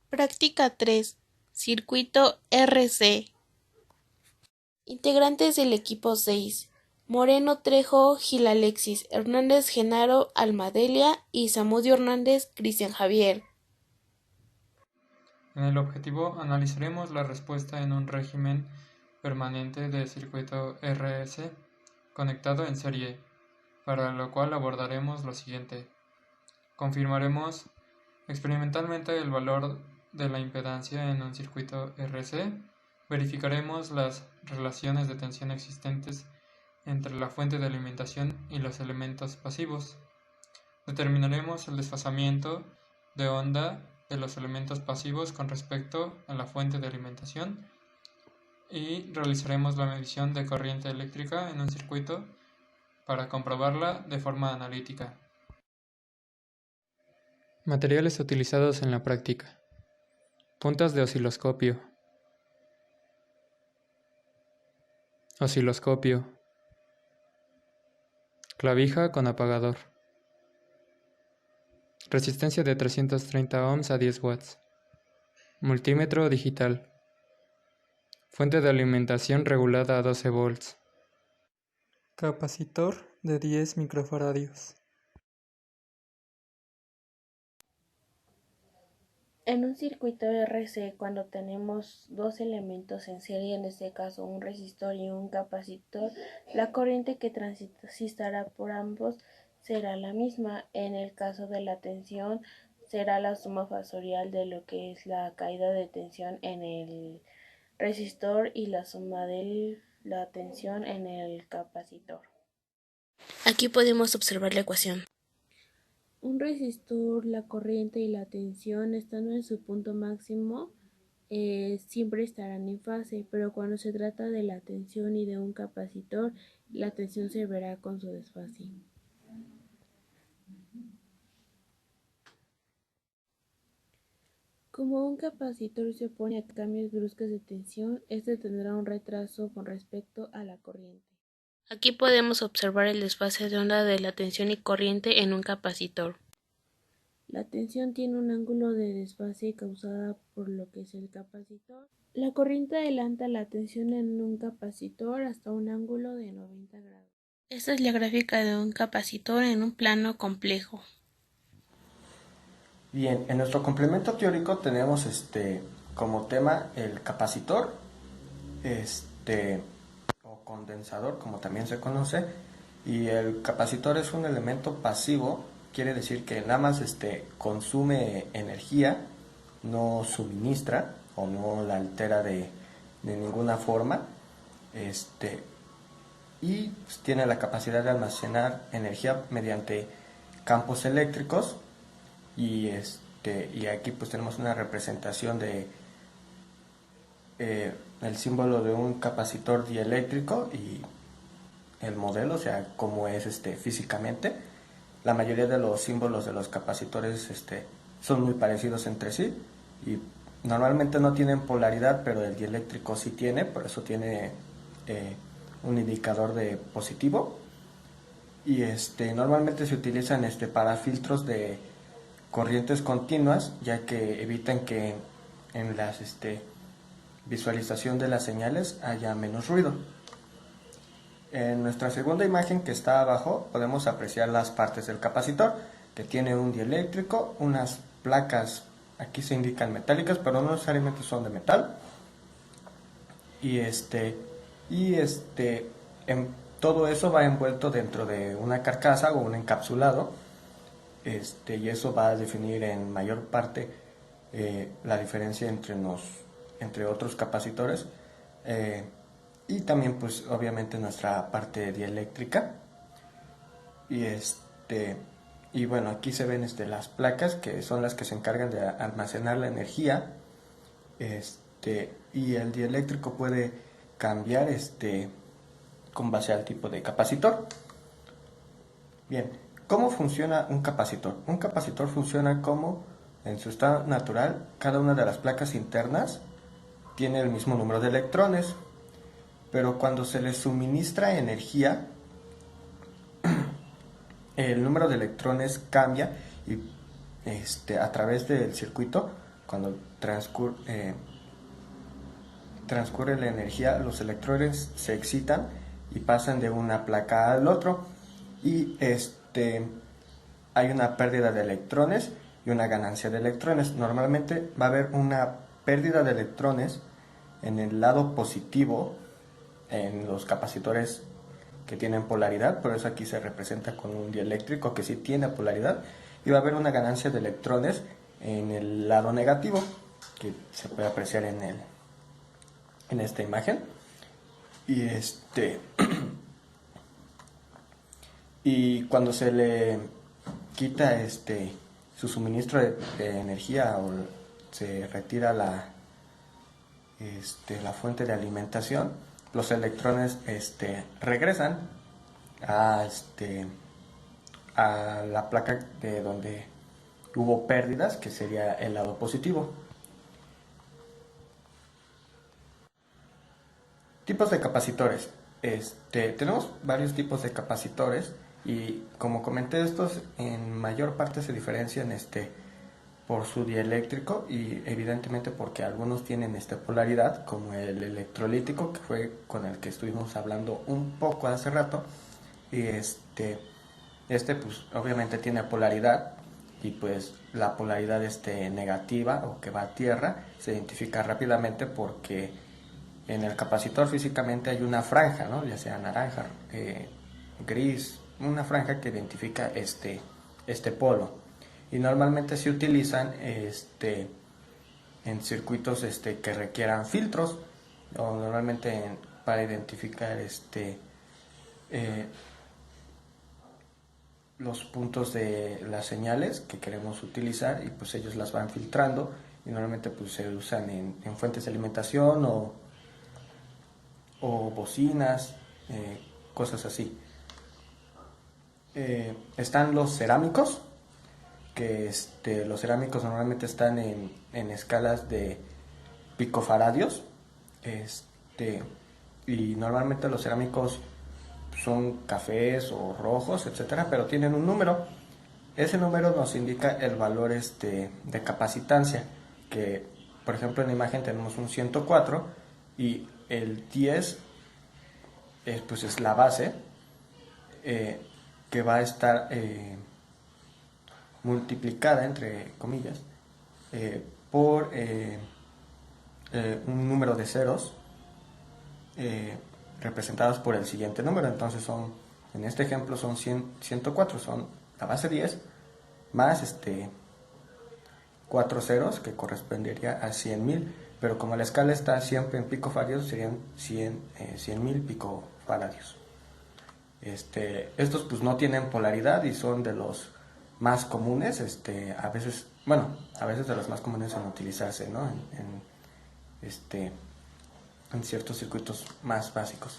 Práctica 3. Circuito RC. Integrantes del equipo 6. Moreno Trejo Gil Alexis, Hernández Genaro Almadelia y Zamudio Hernández Cristian Javier. En el objetivo analizaremos la respuesta en un régimen permanente de circuito RS conectado en serie, para lo cual abordaremos lo siguiente. Confirmaremos experimentalmente el valor de la impedancia en un circuito RC, verificaremos las relaciones de tensión existentes entre la fuente de alimentación y los elementos pasivos, determinaremos el desfasamiento de onda de los elementos pasivos con respecto a la fuente de alimentación y realizaremos la medición de corriente eléctrica en un circuito para comprobarla de forma analítica. Materiales utilizados en la práctica. Puntas de osciloscopio. Clavija con apagador. Resistencia de 330 ohms a 10 watts. Multímetro digital. Fuente de alimentación regulada a 12 volts. Capacitor de 10 microfaradios. En un circuito RC, cuando tenemos dos elementos en serie, en este caso un resistor y un capacitor, la corriente que transitará por ambos será la misma. En el caso de la tensión, será la suma fasorial de lo que es la caída de tensión en el resistor y la suma de la tensión en el capacitor. Aquí podemos observar la ecuación. Un resistor, la corriente y la tensión estando en su punto máximo siempre estarán en fase, pero cuando se trata de la tensión y de un capacitor, la tensión se verá con su desfase. Como un capacitor se opone a cambios bruscos de tensión, este tendrá un retraso con respecto a la corriente. Aquí podemos observar el desfase de onda de la tensión y corriente en un capacitor. La tensión tiene un ángulo de desfase causada por lo que es el capacitor. La corriente adelanta la tensión en un capacitor hasta un ángulo de 90 grados. Esta es la gráfica de un capacitor en un plano complejo. Bien, en nuestro complemento teórico tenemos como tema el capacitor, o condensador, como también se conoce, y el capacitor es un elemento pasivo, quiere decir que nada más consume energía, no suministra o no la altera de ninguna forma, y pues, tiene la capacidad de almacenar energía mediante campos eléctricos y aquí pues tenemos una representación de el símbolo de un capacitor dieléctrico y el modelo, o sea, cómo es físicamente. La mayoría de los símbolos de los capacitores son muy parecidos entre sí y normalmente no tienen polaridad, pero el dieléctrico sí tiene, por eso tiene un indicador de positivo y normalmente se utilizan para filtros de corrientes continuas, ya que evitan que en las visualización de las señales haya menos ruido. En nuestra segunda imagen que está abajo podemos apreciar las partes del capacitor, que tiene un dieléctrico, unas placas, aquí se indican metálicas, pero no necesariamente son de metal, y todo eso va envuelto dentro de una carcasa o un encapsulado, y eso va a definir en mayor parte la diferencia entre otros capacitores, y también pues obviamente nuestra parte dieléctrica y bueno, aquí se ven las placas que son las que se encargan de almacenar la energía, y el dieléctrico puede cambiar con base al tipo de capacitor. Bien, ¿cómo funciona un capacitor? Un capacitor funciona como, en su estado natural, cada una de las placas internas tiene el mismo número de electrones, pero cuando se le suministra energía, el número de electrones cambia y a través del circuito cuando transcurre la energía, los electrones se excitan y pasan de una placa al otro, y hay una pérdida de electrones y una ganancia de electrones. Normalmente va a haber una pérdida de electrones en el lado positivo en los capacitores que tienen polaridad, por eso aquí se representa con un dieléctrico que sí tiene polaridad, y va a haber una ganancia de electrones en el lado negativo, que se puede apreciar en esta imagen. Y y cuando se le quita su suministro de energía, o se retira la fuente de alimentación, los electrones regresan a a la placa de donde hubo pérdidas, que sería el lado positivo. Tipos de capacitores. Tenemos varios tipos de capacitores, y como comenté, estos en mayor parte se diferencian por su dieléctrico, y evidentemente porque algunos tienen polaridad, como el electrolítico, que fue con el que estuvimos hablando un poco hace rato. Y pues obviamente tiene polaridad, y pues la polaridad negativa, o que va a tierra, se identifica rápidamente porque en el capacitor físicamente hay una franja, ¿no? Ya sea naranja, gris, una franja que identifica este polo, y normalmente se utilizan en circuitos que requieran filtros, o normalmente para identificar los puntos de las señales que queremos utilizar, y pues ellos las van filtrando, y normalmente pues se usan en fuentes de alimentación, o bocinas, cosas así. Están los cerámicos, que los cerámicos normalmente están en escalas de picofaradios, y normalmente los cerámicos son cafés o rojos, etcétera, pero tienen un número. Ese número nos indica el valor de capacitancia, que por ejemplo en la imagen tenemos un 104, y el 10 pues es la base, que va a estar multiplicada, entre comillas, por un número de ceros representados por el siguiente número. Entonces en este ejemplo son 104, son la base 10 más 4 ceros, que correspondería a 100.000, pero como la escala está siempre en picofaradios, serían 100.000 picofaradios. Estos pues no tienen polaridad y son de los más comunes, a veces de los más comunes en utilizarse, ¿no? En ciertos circuitos más básicos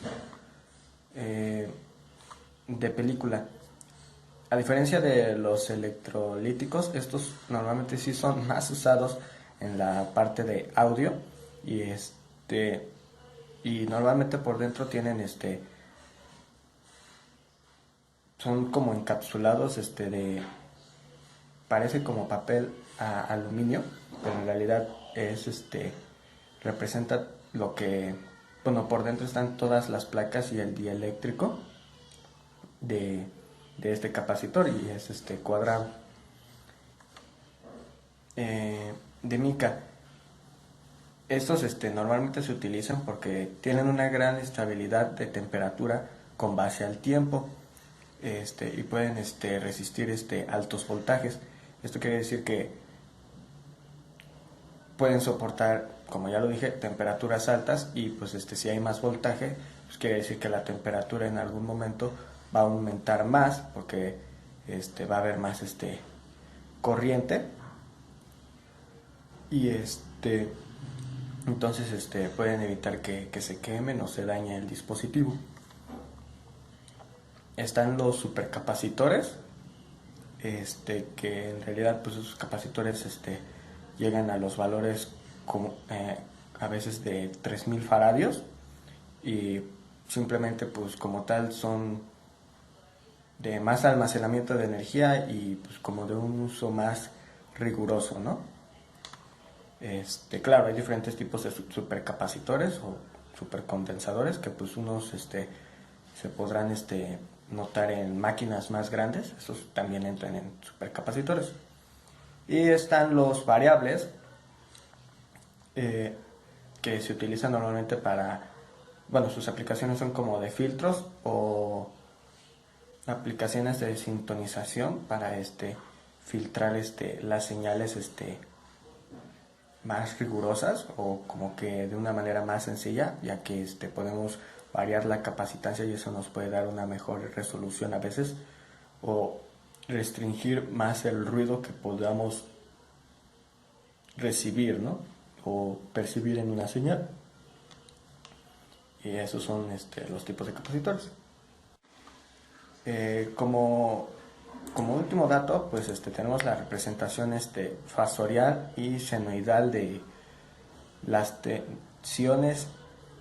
de película. A diferencia de los electrolíticos, estos normalmente sí son más usados en la parte de audio, y y normalmente por dentro tienen son como encapsulados parece como papel aluminio, pero en realidad representa lo que, bueno, por dentro están todas las placas y el dieléctrico de este capacitor, y es cuadrado de mica. Estos normalmente se utilizan porque tienen una gran estabilidad de temperatura con base al tiempo, y pueden resistir altos voltajes. Esto quiere decir que pueden soportar, como ya lo dije, temperaturas altas, y pues si hay más voltaje, pues quiere decir que la temperatura en algún momento va a aumentar más, porque va a haber más corriente, y entonces pueden evitar que se quemen o se dañe el dispositivo. Están los supercapacitores, que en realidad pues esos capacitores llegan a los valores como a veces de 3000 faradios, y simplemente pues como tal son de más almacenamiento de energía, y pues como de un uso más riguroso, ¿no? Claro, hay diferentes tipos de supercapacitores o supercondensadores que pues unos se podrán notar en máquinas más grandes, estos también entran en supercapacitores. Y están los variables que se utilizan normalmente para, bueno, sus aplicaciones son como de filtros o aplicaciones de sintonización para filtrar las señales más rigurosas o como que de una manera más sencilla, ya que podemos variar la capacitancia y eso nos puede dar una mejor resolución a veces o restringir más el ruido que podamos recibir, ¿no? O percibir en una señal. Y esos son los tipos de capacitores. Como último dato, pues tenemos la representación fasorial y senoidal de las tensiones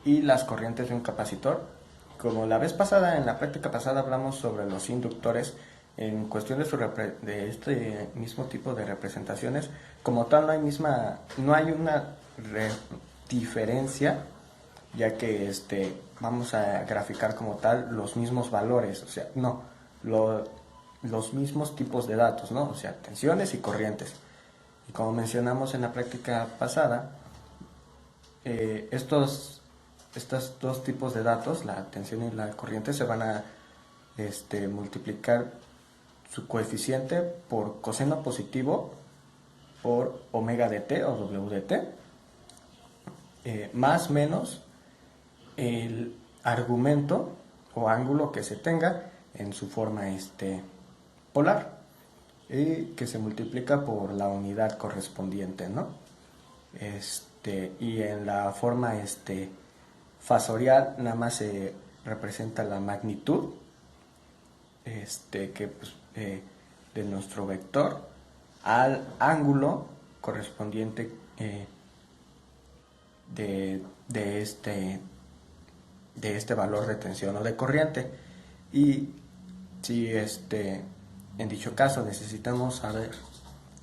y las corrientes de un capacitor. Como la vez pasada, en la práctica pasada, hablamos sobre los inductores. En cuestión de este mismo tipo de representaciones, como tal no hay una diferencia, ya que vamos a graficar como tal los mismos valores, o sea, no, los mismos tipos de datos, ¿no? O sea, tensiones y corrientes. Y como mencionamos en la práctica pasada, estos dos tipos de datos, la tensión y la corriente, se van a multiplicar su coeficiente por coseno positivo por omega de t o w de t, más menos el argumento o ángulo que se tenga en su forma polar y que se multiplica por la unidad correspondiente, ¿no? Y en la forma fasorial nada más se representa la magnitud que pues, de nuestro vector al ángulo correspondiente de este valor de tensión o de corriente. Y si en dicho caso necesitamos saber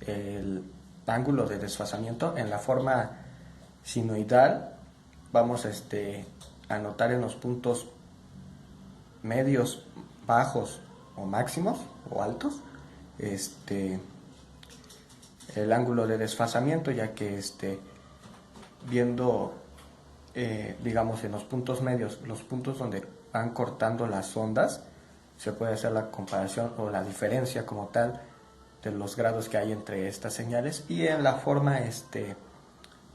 el ángulo de desfasamiento en la forma sinoidal, vamos a anotar en los puntos medios, bajos o máximos o altos el ángulo de desfasamiento, ya que viendo digamos en los puntos medios, los puntos donde van cortando las ondas, se puede hacer la comparación o la diferencia como tal de los grados que hay entre estas señales. Y en la forma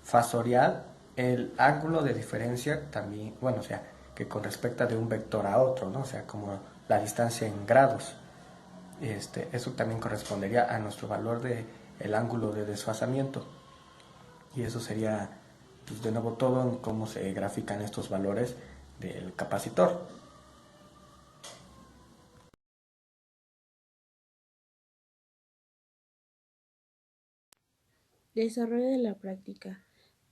fasorial, el ángulo de diferencia también, bueno, o sea, que con respecto de un vector a otro, ¿no? O sea, como la distancia en grados. Eso también correspondería a nuestro valor de el ángulo de desfasamiento. Y eso sería, pues, de nuevo todo en cómo se grafican estos valores del capacitor. Desarrollo de la práctica.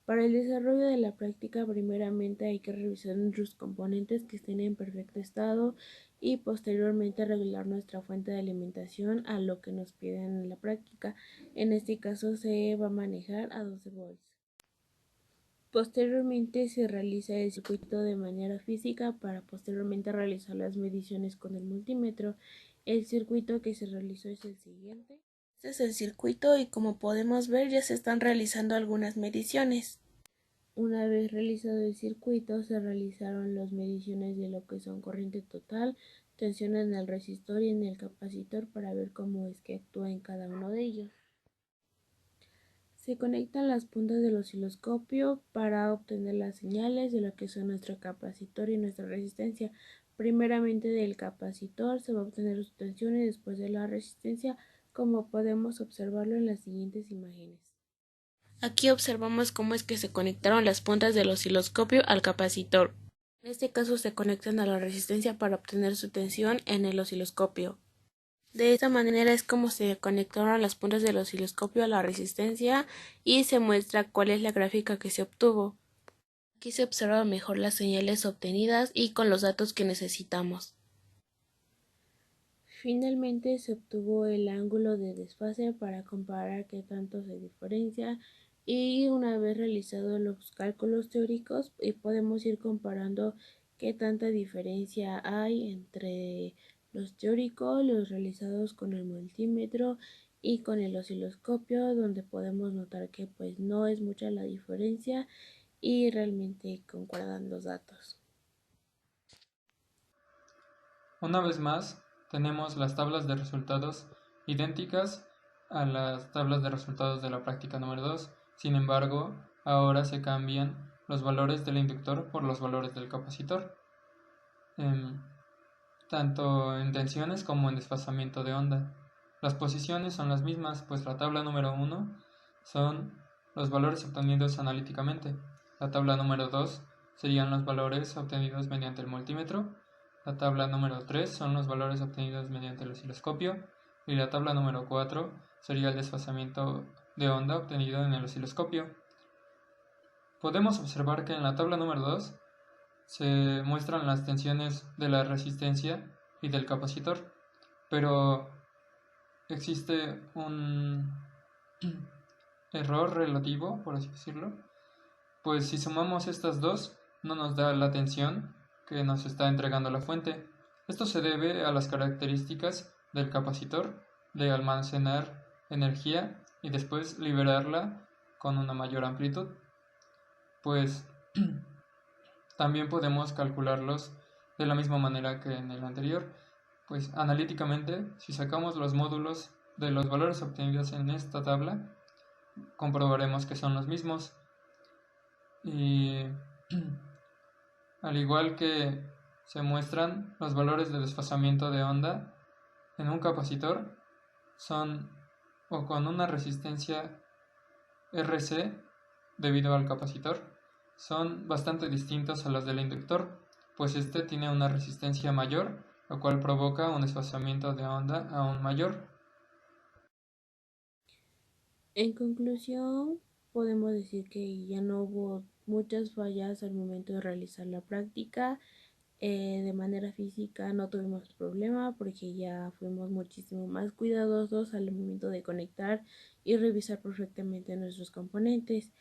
Para el desarrollo de la práctica, primeramente hay que revisar nuestros componentes que estén en perfecto estado y posteriormente regular nuestra fuente de alimentación a lo que nos piden en la práctica. En este caso se va a manejar a 12 volts. Posteriormente se realiza el circuito de manera física para posteriormente realizar las mediciones con el multímetro. El circuito que se realizó es el siguiente. Este es el circuito y como podemos ver ya se están realizando algunas mediciones. Una vez realizado el circuito se realizaron las mediciones de lo que son corriente total, tensión en el resistor y en el capacitor para ver cómo es que actúa en cada uno de ellos. Se conectan las puntas del osciloscopio para obtener las señales de lo que son nuestro capacitor y nuestra resistencia. Primeramente del capacitor se va a obtener su tensión y después de la resistencia, como podemos observarlo en las siguientes imágenes. Aquí observamos cómo es que se conectaron las puntas del osciloscopio al capacitor. En este caso se conectan a la resistencia para obtener su tensión en el osciloscopio. De esta manera es como se conectaron las puntas del osciloscopio a la resistencia y se muestra cuál es la gráfica que se obtuvo. Aquí se observan mejor las señales obtenidas y con los datos que necesitamos. Finalmente se obtuvo el ángulo de desfase para comparar qué tanto se diferencia y una vez realizados los cálculos teóricos podemos ir comparando qué tanta diferencia hay entre los teóricos, los realizados con el multímetro y con el osciloscopio, donde podemos notar que pues no es mucha la diferencia y realmente concuerdan los datos. Una vez más, tenemos las tablas de resultados idénticas a las tablas de resultados de la práctica número 2. Sin embargo, ahora se cambian los valores del inductor por los valores del capacitor, tanto en tensiones como en desfasamiento de onda. Las posiciones son las mismas, pues la tabla número 1 son los valores obtenidos analíticamente. La tabla número 2 serían los valores obtenidos mediante el multímetro. La tabla número 3 son los valores obtenidos mediante el osciloscopio. Y la tabla número 4 sería el desfasamiento de onda obtenido en el osciloscopio. Podemos observar que en la tabla número 2 se muestran las tensiones de la resistencia y del capacitor, pero existe un error relativo, por así decirlo, pues si sumamos estas dos no nos da la tensión que nos está entregando la fuente. Esto se debe a las características del capacitor de almacenar energía y después liberarla con una mayor amplitud, pues también podemos calcularlos de la misma manera que en el anterior, pues analíticamente, si sacamos los módulos de los valores obtenidos en esta tabla, comprobaremos que son los mismos. Y al igual que se muestran los valores de desfasamiento de onda en un capacitor, son o con una resistencia RC debido al capacitor, son bastante distintos a los del inductor, pues este tiene una resistencia mayor, lo cual provoca un desfasamiento de onda aún mayor. En conclusión, podemos decir que ya no hubo muchas fallas al momento de realizar la práctica. De manera física no tuvimos problema porque ya fuimos muchísimo más cuidadosos al momento de conectar y revisar perfectamente nuestros componentes.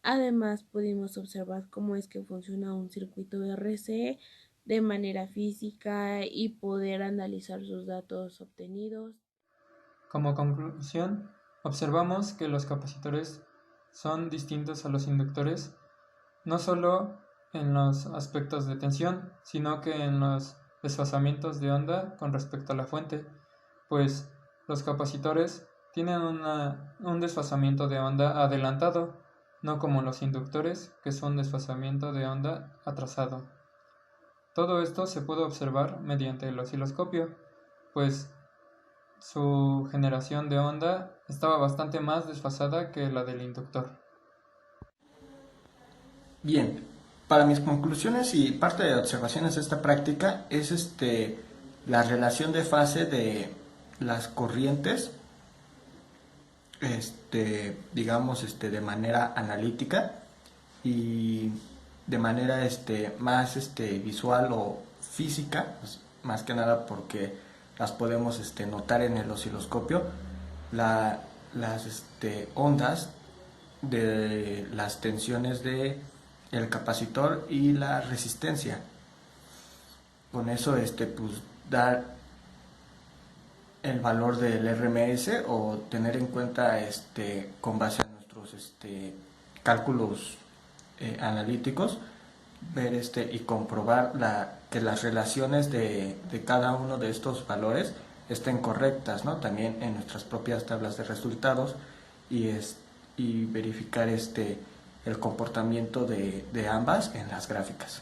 Además, pudimos observar cómo es que funciona un circuito RC de manera física y poder analizar sus datos obtenidos. Como conclusión, observamos que los capacitores son distintos a los inductores, no solo en los aspectos de tensión, sino que en los desfasamientos de onda con respecto a la fuente, pues los capacitores tienen un desfasamiento de onda adelantado, no como los inductores, que son desfasamiento de onda atrasado. Todo esto se puede observar mediante el osciloscopio, pues su generación de onda estaba bastante más desfasada que la del inductor. Bien, para mis conclusiones y parte de observaciones de esta práctica es la relación de fase de las corrientes, digamos, de manera analítica y de manera más visual o física, pues, más que nada porque las podemos notar en el osciloscopio, las ondas de las tensiones de el capacitor y la resistencia. Con eso pues dar el valor del RMS o tener en cuenta con base a nuestros cálculos analíticos, ver y comprobar que las relaciones de cada uno de estos valores estén correctas, ¿no? También en nuestras propias tablas de resultados y verificar el comportamiento de ambas en las gráficas.